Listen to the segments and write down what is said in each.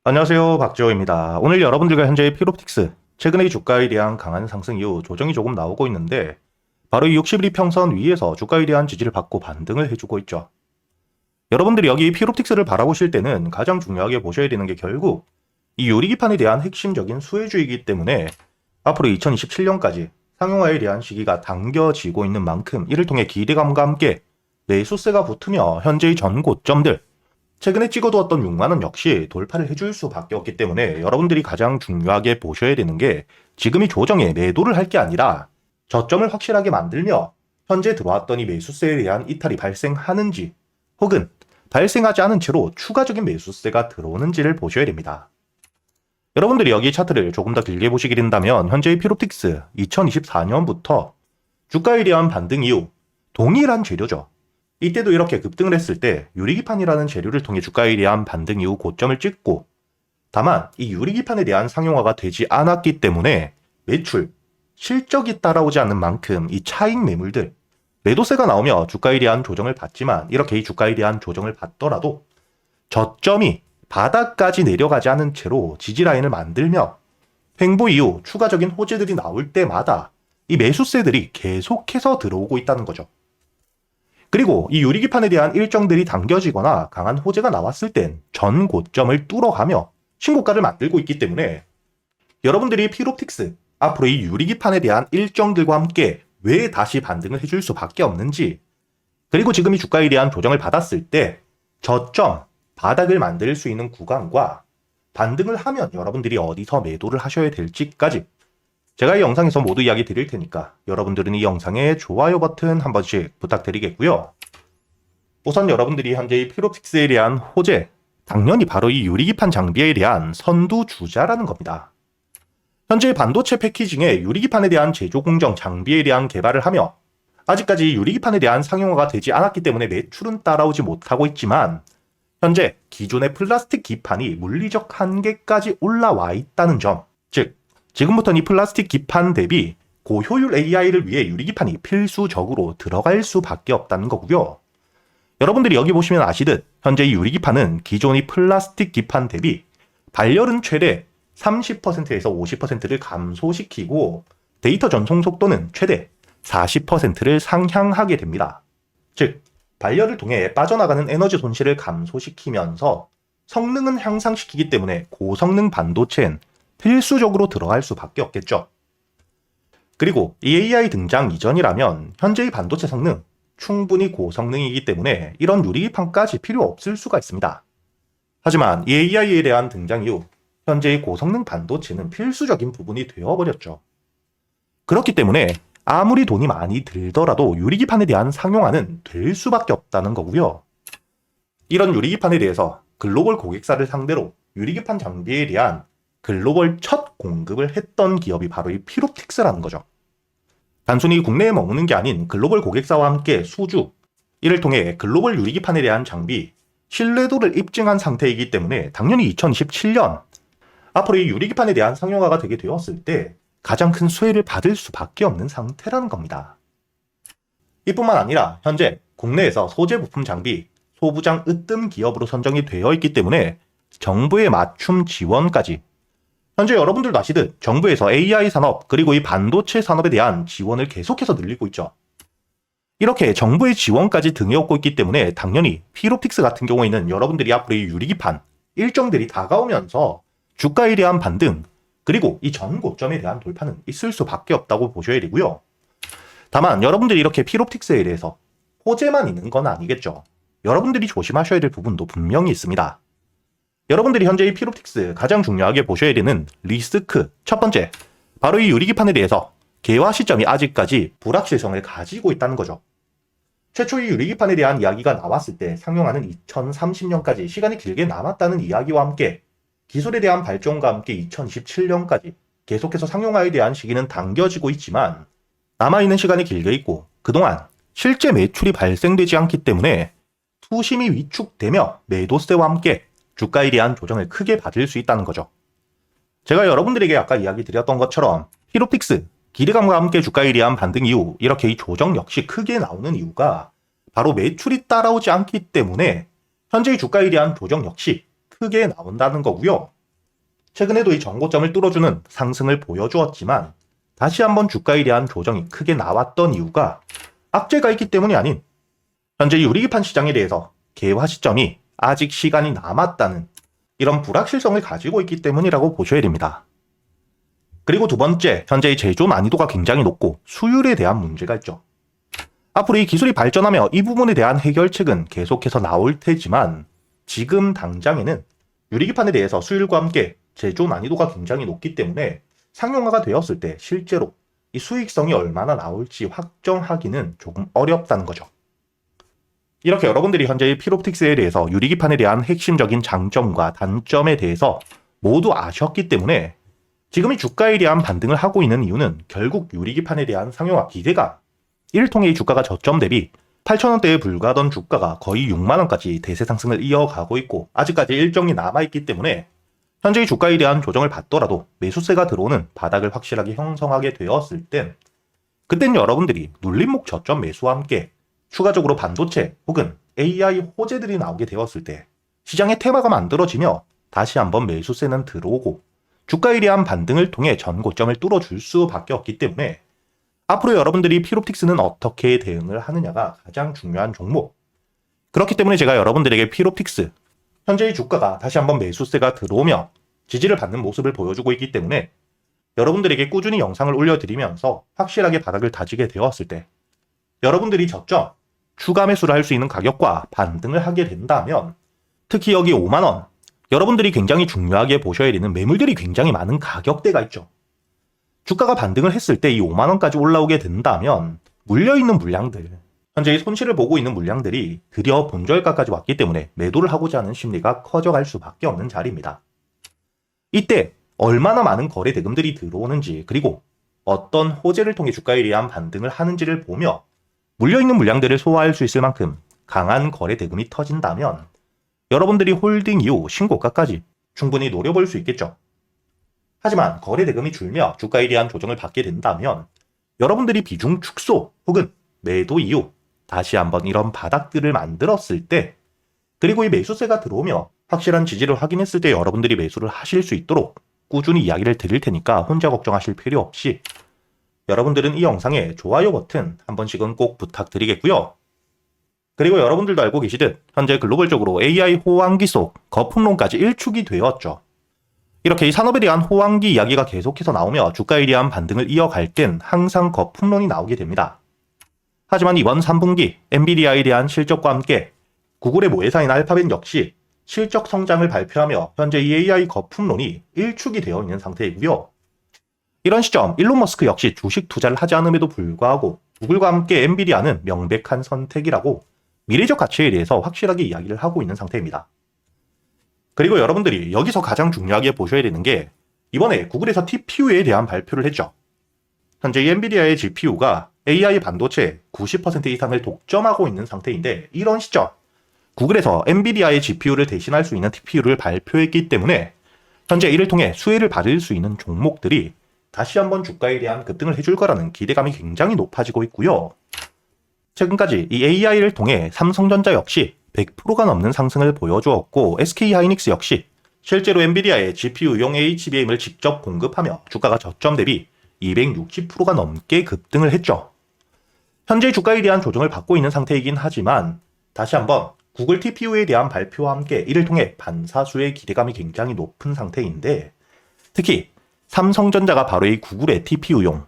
안녕하세요, 박지호입니다. 오늘 여러분들과 현재의 피롭틱스, 최근의 주가에 대한 강한 상승 이후 조정이 조금 나오고 있는데 바로 이 60일 평선 위에서 주가에 대한 지지를 받고 반등을 해주고 있죠. 여러분들이 여기 피롭틱스를 바라보실 때는 가장 중요하게 보셔야 되는 게 결국 이 유리기판에 대한 핵심적인 수혜주이기 때문에 앞으로 2027년까지 상용화에 대한 시기가 당겨지고 있는 만큼 이를 통해 기대감과 함께 매수세가 붙으며 현재의 전 고점들, 최근에 찍어두었던 6만원 역시 돌파를 해줄 수밖에 없기 때문에 여러분들이 가장 중요하게 보셔야 되는 게 지금이 조정에 매도를 할 게 아니라 저점을 확실하게 만들며 현재 들어왔던 이 매수세에 대한 이탈이 발생하는지 혹은 발생하지 않은 채로 추가적인 매수세가 들어오는지를 보셔야 됩니다. 여러분들이 여기 차트를 조금 더 길게 보시게 된다면 현재의 피롭틱스 2024년부터 주가에 대한 반등 이후 동일한 재료죠. 이때도 이렇게 급등을 했을 때 유리기판이라는 재료를 통해 주가에 대한 반등 이후 고점을 찍고, 다만 이 유리기판에 대한 상용화가 되지 않았기 때문에 매출, 실적이 따라오지 않는 만큼 이 차익 매물들, 매도세가 나오며 주가에 대한 조정을 받지만 이렇게 이 주가에 대한 조정을 받더라도 저점이 바닥까지 내려가지 않은 채로 지지라인을 만들며 횡보 이후 추가적인 호재들이 나올 때마다 이 매수세들이 계속해서 들어오고 있다는 거죠. 그리고 이 유리기판에 대한 일정들이 당겨지거나 강한 호재가 나왔을 땐 전 고점을 뚫어가며 신고가를 만들고 있기 때문에 여러분들이 피롭틱스, 앞으로 이 유리기판에 대한 일정들과 함께 왜 다시 반등을 해줄 수밖에 없는지, 그리고 지금 이 주가에 대한 조정을 받았을 때 저점, 바닥을 만들 수 있는 구간과 반등을 하면 여러분들이 어디서 매도를 하셔야 될지까지 제가 이 영상에서 모두 이야기 드릴 테니까 여러분들은 이 영상에 좋아요 버튼 한 번씩 부탁드리겠고요. 우선 여러분들이 현재 이 피롭틱스에 대한 호재, 당연히 바로 이 유리기판 장비에 대한 선두주자라는 겁니다. 현재 반도체 패키징에 유리기판에 대한 제조 공정 장비에 대한 개발을 하며 아직까지 유리기판에 대한 상용화가 되지 않았기 때문에 매출은 따라오지 못하고 있지만 현재 기존의 플라스틱 기판이 물리적 한계까지 올라와 있다는 점, 즉 지금부터는 이 플라스틱 기판 대비 고효율 AI를 위해 유리기판이 필수적으로 들어갈 수밖에 없다는 거고요. 여러분들이 여기 보시면 아시듯 현재 이 유리기판은 기존의 플라스틱 기판 대비 발열은 최대 30%에서 50%를 감소시키고 데이터 전송 속도는 최대 40%를 상향하게 됩니다. 즉 발열을 통해 빠져나가는 에너지 손실을 감소시키면서 성능은 향상시키기 때문에 고성능 반도체엔 필수적으로 들어갈 수밖에 없겠죠. 그리고 이 AI 등장 이전이라면 현재의 반도체 성능 충분히 고성능이기 때문에 이런 유리기판까지 필요 없을 수가 있습니다. 하지만 이 AI에 대한 등장 이후 현재의 고성능 반도체는 필수적인 부분이 되어버렸죠. 그렇기 때문에 아무리 돈이 많이 들더라도 유리기판에 대한 상용화는 될 수밖에 없다는 거고요. 이런 유리기판에 대해서 글로벌 고객사를 상대로 유리기판 장비에 대한 글로벌 첫 공급을 했던 기업이 바로 이 피롭틱스라는 거죠. 단순히 국내에 머무는 게 아닌 글로벌 고객사와 함께 수주, 이를 통해 글로벌 유리기판에 대한 장비, 신뢰도를 입증한 상태이기 때문에 당연히 2027년 앞으로 이 유리기판에 대한 상용화가 되게 되었을 때 가장 큰 수혜를 받을 수밖에 없는 상태라는 겁니다. 이뿐만 아니라 현재 국내에서 소재 부품 장비, 소부장 으뜸 기업으로 선정이 되어 있기 때문에 정부의 맞춤 지원까지, 현재 여러분들도 아시듯 정부에서 AI 산업 그리고 이 반도체 산업에 대한 지원을 계속해서 늘리고 있죠. 이렇게 정부의 지원까지 등에 업고 있기 때문에 당연히 피롭틱스 같은 경우에는 여러분들이 앞으로 이 유리기판 일정들이 다가오면서 주가에 대한 반등 그리고 이 전 고점에 대한 돌파는 있을 수밖에 없다고 보셔야 되고요. 다만 여러분들이 이렇게 피롭틱스에 대해서 호재만 있는 건 아니겠죠. 여러분들이 조심하셔야 될 부분도 분명히 있습니다. 여러분들이 현재 이 피롭틱스 가장 중요하게 보셔야 되는 리스크 첫 번째, 바로 이 유리기판에 대해서 개화 시점이 아직까지 불확실성을 가지고 있다는 거죠. 최초의 유리기판에 대한 이야기가 나왔을 때 상용화는 2030년까지 시간이 길게 남았다는 이야기와 함께 기술에 대한 발전과 함께 2027년까지 계속해서 상용화에 대한 시기는 당겨지고 있지만 남아있는 시간이 길게 있고 그동안 실제 매출이 발생되지 않기 때문에 투심이 위축되며 매도세와 함께 주가에 대한 조정을 크게 받을 수 있다는 거죠. 제가 여러분들에게 아까 이야기 드렸던 것처럼 피롭틱스, 기대감과 함께 주가에 대한 반등 이후 이렇게 이 조정 역시 크게 나오는 이유가 바로 매출이 따라오지 않기 때문에 현재의 주가에 대한 조정 역시 크게 나온다는 거고요. 최근에도 이 전고점을 뚫어주는 상승을 보여주었지만 다시 한번 주가에 대한 조정이 크게 나왔던 이유가 악재가 있기 때문이 아닌 현재 유리기판 시장에 대해서 개화 시점이 아직 시간이 남았다는 이런 불확실성을 가지고 있기 때문이라고 보셔야 됩니다. 그리고 두 번째, 현재의 제조 난이도가 굉장히 높고 수율에 대한 문제가 있죠. 앞으로 이 기술이 발전하며 이 부분에 대한 해결책은 계속해서 나올 테지만 지금 당장에는 유리기판에 대해서 수율과 함께 제조 난이도가 굉장히 높기 때문에 상용화가 되었을 때 실제로 이 수익성이 얼마나 나올지 확정하기는 조금 어렵다는 거죠. 이렇게 여러분들이 현재 이 필옵틱스에 대해서 유리기판에 대한 핵심적인 장점과 단점에 대해서 모두 아셨기 때문에 지금 이 주가에 대한 반등을 하고 있는 이유는 결국 유리기판에 대한 상용화 기대가 이를 통해 이 주가가 저점 대비 8,000원대에 불과하던 주가가 거의 6만원까지 대세 상승을 이어가고 있고 아직까지 일정이 남아있기 때문에 현재 이 주가에 대한 조정을 받더라도 매수세가 들어오는 바닥을 확실하게 형성하게 되었을 땐 그땐 여러분들이 눌림목 저점 매수와 함께 추가적으로 반도체 혹은 AI 호재들이 나오게 되었을 때 시장의 테마가 만들어지며 다시 한번 매수세는 들어오고 주가에 대한 반등을 통해 전고점을 뚫어줄 수밖에 없기 때문에 앞으로 여러분들이 필옵틱스는 어떻게 대응을 하느냐가 가장 중요한 종목. 그렇기 때문에 제가 여러분들에게 필옵틱스 현재의 주가가 다시 한번 매수세가 들어오며 지지를 받는 모습을 보여주고 있기 때문에 여러분들에게 꾸준히 영상을 올려드리면서 확실하게 바닥을 다지게 되었을 때 여러분들이 저점 추가 매수를 할 수 있는 가격과 반등을 하게 된다면 특히 여기 5만원 여러분들이 굉장히 중요하게 보셔야 되는 매물들이 굉장히 많은 가격대가 있죠. 주가가 반등을 했을 때 이 5만원까지 올라오게 된다면 물려있는 물량들 현재 이 손실을 보고 있는 물량들이 드디어 본저가까지 왔기 때문에 매도를 하고자 하는 심리가 커져갈 수밖에 없는 자리입니다. 이때 얼마나 많은 거래 대금들이 들어오는지 그리고 어떤 호재를 통해 주가에 대한 반등을 하는지를 보며 물려있는 물량들을 소화할 수 있을 만큼 강한 거래 대금이 터진다면 여러분들이 홀딩 이후 신고가까지 충분히 노려볼 수 있겠죠. 하지만 거래 대금이 줄며 주가에 대한 조정을 받게 된다면 여러분들이 비중 축소 혹은 매도 이후 다시 한번 이런 바닥들을 만들었을 때 그리고 이 매수세가 들어오며 확실한 지지를 확인했을 때 여러분들이 매수를 하실 수 있도록 꾸준히 이야기를 드릴 테니까 혼자 걱정하실 필요 없이 여러분들은 이 영상에 좋아요 버튼 한 번씩은 꼭 부탁드리겠고요. 그리고 여러분들도 알고 계시듯 현재 글로벌적으로 AI 호황기 속 거품론까지 일축이 되었죠. 이렇게 이 산업에 대한 호황기 이야기가 계속해서 나오며 주가에 대한 반등을 이어갈 땐 항상 거품론이 나오게 됩니다. 하지만 이번 3분기 엔비디아에 대한 실적과 함께 구글의 모회사인 알파벳 역시 실적 성장을 발표하며 현재 이 AI 거품론이 일축이 되어 있는 상태이고요. 이런 시점 일론 머스크 역시 주식 투자를 하지 않음에도 불구하고 구글과 함께 엔비디아는 명백한 선택이라고 미래적 가치에 대해서 확실하게 이야기를 하고 있는 상태입니다. 그리고 여러분들이 여기서 가장 중요하게 보셔야 되는 게 이번에 구글에서 TPU에 대한 발표를 했죠. 현재 이 엔비디아의 GPU가 AI 반도체 90% 이상을 독점하고 있는 상태인데 이런 시점 구글에서 엔비디아의 GPU를 대신할 수 있는 TPU를 발표했기 때문에 현재 이를 통해 수혜를 받을 수 있는 종목들이 다시 한번 주가에 대한 급등을 해줄 거라는 기대감이 굉장히 높아지고 있고요. 최근까지 이 AI를 통해 삼성전자 역시 100%가 넘는 상승을 보여주었고 SK하이닉스 역시 실제로 엔비디아의 GPU용 HBM을 직접 공급하며 주가가 저점 대비 260%가 넘게 급등을 했죠. 현재 주가에 대한 조정을 받고 있는 상태이긴 하지만 다시 한번 구글 TPU에 대한 발표와 함께 이를 통해 반사수의 기대감이 굉장히 높은 상태인데 특히 삼성전자가 바로 이 구글의 TPU용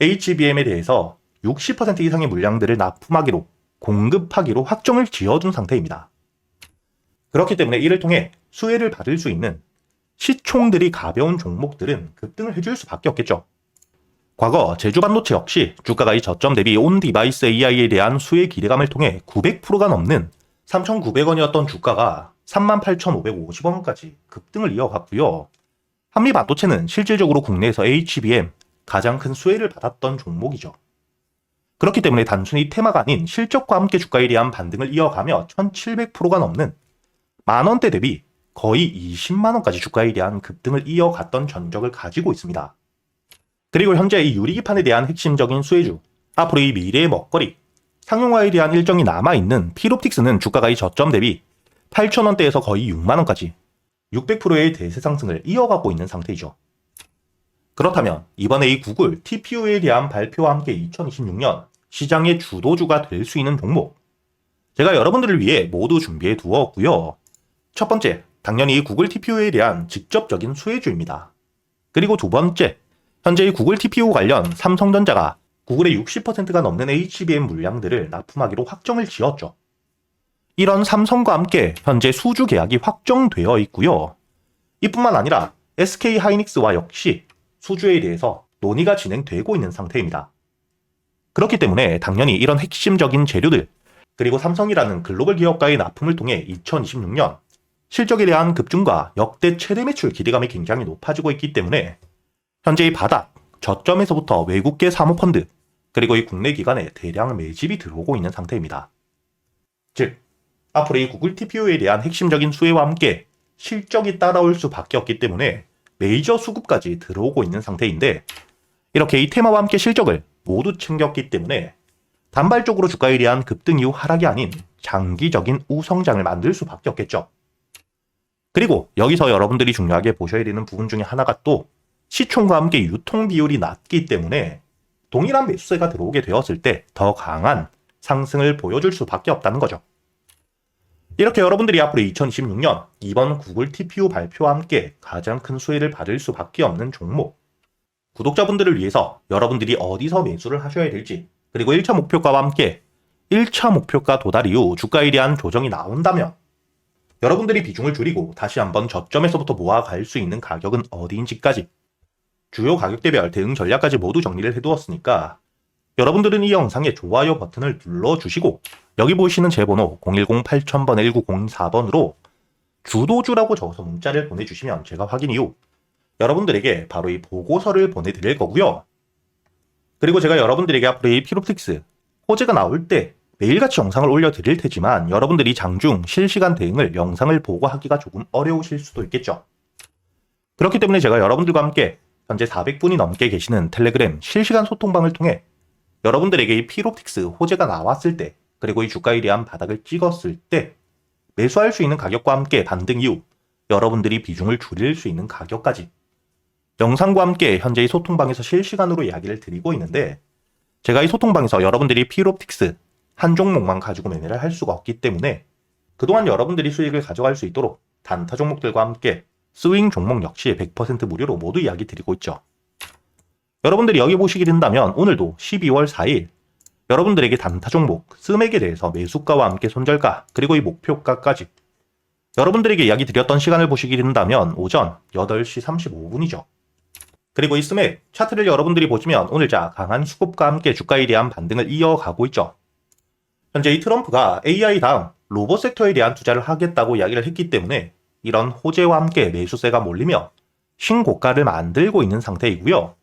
HBM에 대해서 60% 이상의 물량들을 납품하기로 공급하기로 확정을 지어준 상태입니다. 그렇기 때문에 이를 통해 수혜를 받을 수 있는 시총들이 가벼운 종목들은 급등을 해줄 수밖에 없겠죠. 과거 제주반도체 역시 주가가 이 저점 대비 온 디바이스 AI에 대한 수혜 기대감을 통해 900%가 넘는 3,900원이었던 주가가 38,550원까지 급등을 이어갔고요. 한미반도체는 실질적으로 국내에서 HBM 가장 큰 수혜를 받았던 종목이죠. 그렇기 때문에 단순히 테마가 아닌 실적과 함께 주가에 대한 반등을 이어가며 1,700%가 넘는 만원대 대비 거의 20만원까지 주가에 대한 급등을 이어갔던 전적을 가지고 있습니다. 그리고 현재 이 유리기판에 대한 핵심적인 수혜주, 앞으로 이 미래의 먹거리, 상용화에 대한 일정이 남아있는 필옵틱스는 주가가 이 저점 대비 8,000원대에서 거의 6만원까지 600%의 대세 상승을 이어가고 있는 상태이죠. 그렇다면 이번에 이 구글 TPU에 대한 발표와 함께 2026년 시장의 주도주가 될 수 있는 종목, 제가 여러분들을 위해 모두 준비해 두었고요. 첫 번째, 당연히 이 구글 TPU에 대한 직접적인 수혜주입니다. 그리고 두 번째, 현재 이 구글 TPU 관련 삼성전자가 구글의 60%가 넘는 HBM 물량들을 납품하기로 확정을 지었죠. 이런 삼성과 함께 현재 수주 계약이 확정되어 있고요. 이뿐만 아니라 SK 하이닉스와 역시 수주에 대해서 논의가 진행되고 있는 상태입니다. 그렇기 때문에 당연히 이런 핵심적인 재료들, 그리고 삼성이라는 글로벌 기업과의 납품을 통해 2026년 실적에 대한 급증과 역대 최대 매출 기대감이 굉장히 높아지고 있기 때문에 현재 이 바닥, 저점에서부터 외국계 사모펀드, 그리고 이 국내 기관에 대량 매집이 들어오고 있는 상태입니다. 즉, 앞으로 이 구글 TPU에 대한 핵심적인 수혜와 함께 실적이 따라올 수밖에 없기 때문에 메이저 수급까지 들어오고 있는 상태인데, 이렇게 이 테마와 함께 실적을 모두 챙겼기 때문에 단발적으로 주가에 대한 급등 이후 하락이 아닌 장기적인 우성장을 만들 수밖에 없겠죠. 그리고 여기서 여러분들이 중요하게 보셔야 되는 부분 중에 하나가 또 시총과 함께 유통 비율이 낮기 때문에 동일한 매수세가 들어오게 되었을 때 더 강한 상승을 보여줄 수밖에 없다는 거죠. 이렇게 여러분들이 앞으로 2026년 이번 구글 TPU 발표와 함께 가장 큰 수혜를 받을 수밖에 없는 종목, 구독자분들을 위해서 여러분들이 어디서 매수를 하셔야 될지, 그리고 1차 목표가와 함께 1차 목표가 도달 이후 주가에 대한 조정이 나온다면 여러분들이 비중을 줄이고 다시 한번 저점에서부터 모아갈 수 있는 가격은 어디인지까지 주요 가격대별 대응 전략까지 모두 정리를 해두었으니까 여러분들은 이 영상에 좋아요 버튼을 눌러주시고 여기 보이시는 제 번호 010-8000번 1904번으로 주도주라고 적어서 문자를 보내주시면 제가 확인 이후 여러분들에게 바로 이 보고서를 보내드릴 거고요. 그리고 제가 여러분들에게 앞으로 이 피롭틱스 호재가 나올 때 매일같이 영상을 올려드릴 테지만 여러분들이 장중 실시간 대응을 영상을 보고 하기가 조금 어려우실 수도 있겠죠. 그렇기 때문에 제가 여러분들과 함께 현재 400분이 넘게 계시는 텔레그램 실시간 소통방을 통해 여러분들에게 이 피롭틱스 호재가 나왔을 때, 그리고 이 주가에 대한 바닥을 찍었을 때 매수할 수 있는 가격과 함께 반등 이후 여러분들이 비중을 줄일 수 있는 가격까지 영상과 함께 현재 이 소통방에서 실시간으로 이야기를 드리고 있는데, 제가 이 소통방에서 여러분들이 피롭틱스 한 종목만 가지고 매매를 할 수가 없기 때문에 그동안 여러분들이 수익을 가져갈 수 있도록 단타 종목들과 함께 스윙 종목 역시 100% 무료로 모두 이야기 드리고 있죠. 여러분들이 여기 보시게 된다면 오늘도 12월 4일 여러분들에게 단타 종목 스맥에 대해서 매수가와 함께 손절가, 그리고 이 목표가까지 여러분들에게 이야기 드렸던 시간을 보시게 된다면 오전 8시 35분이죠. 그리고 이 스맥 차트를 여러분들이 보시면 오늘자 강한 수급과 함께 주가에 대한 반등을 이어가고 있죠. 현재 이 트럼프가 AI 다음 로봇 섹터에 대한 투자를 하겠다고 이야기를 했기 때문에 이런 호재와 함께 매수세가 몰리며 신고가를 만들고 있는 상태이고요.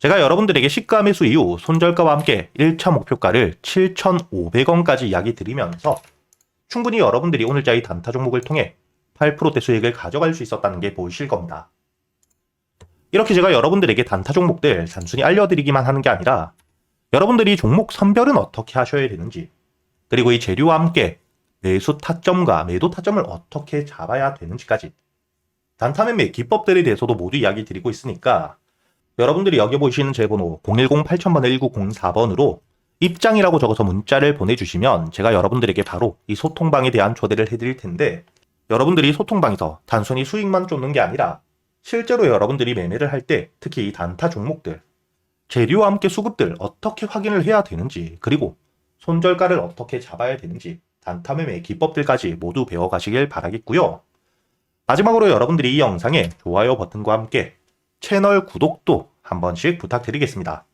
제가 여러분들에게 시가 매수 이후 손절가와 함께 1차 목표가를 7,500원까지 이야기 드리면서 충분히 여러분들이 오늘자 이 단타 종목을 통해 8%대 수익을 가져갈 수 있었다는 게 보이실 겁니다. 이렇게 제가 여러분들에게 단타 종목들 단순히 알려드리기만 하는 게 아니라 여러분들이 종목 선별은 어떻게 하셔야 되는지, 그리고 이 재료와 함께 매수 타점과 매도 타점을 어떻게 잡아야 되는지까지 단타 매매 기법들에 대해서도 모두 이야기 드리고 있으니까 여러분들이 여기 보시는 제 번호 010-8000번 1904번으로 입장이라고 적어서 문자를 보내주시면 제가 여러분들에게 바로 이 소통방에 대한 초대를 해드릴 텐데, 여러분들이 소통방에서 단순히 수익만 쫓는 게 아니라 실제로 여러분들이 매매를 할 때 특히 이 단타 종목들 재료와 함께 수급들 어떻게 확인을 해야 되는지, 그리고 손절가를 어떻게 잡아야 되는지 단타 매매 기법들까지 모두 배워가시길 바라겠고요. 마지막으로 여러분들이 이 영상에 좋아요 버튼과 함께 채널 구독도 한 번씩 부탁드리겠습니다.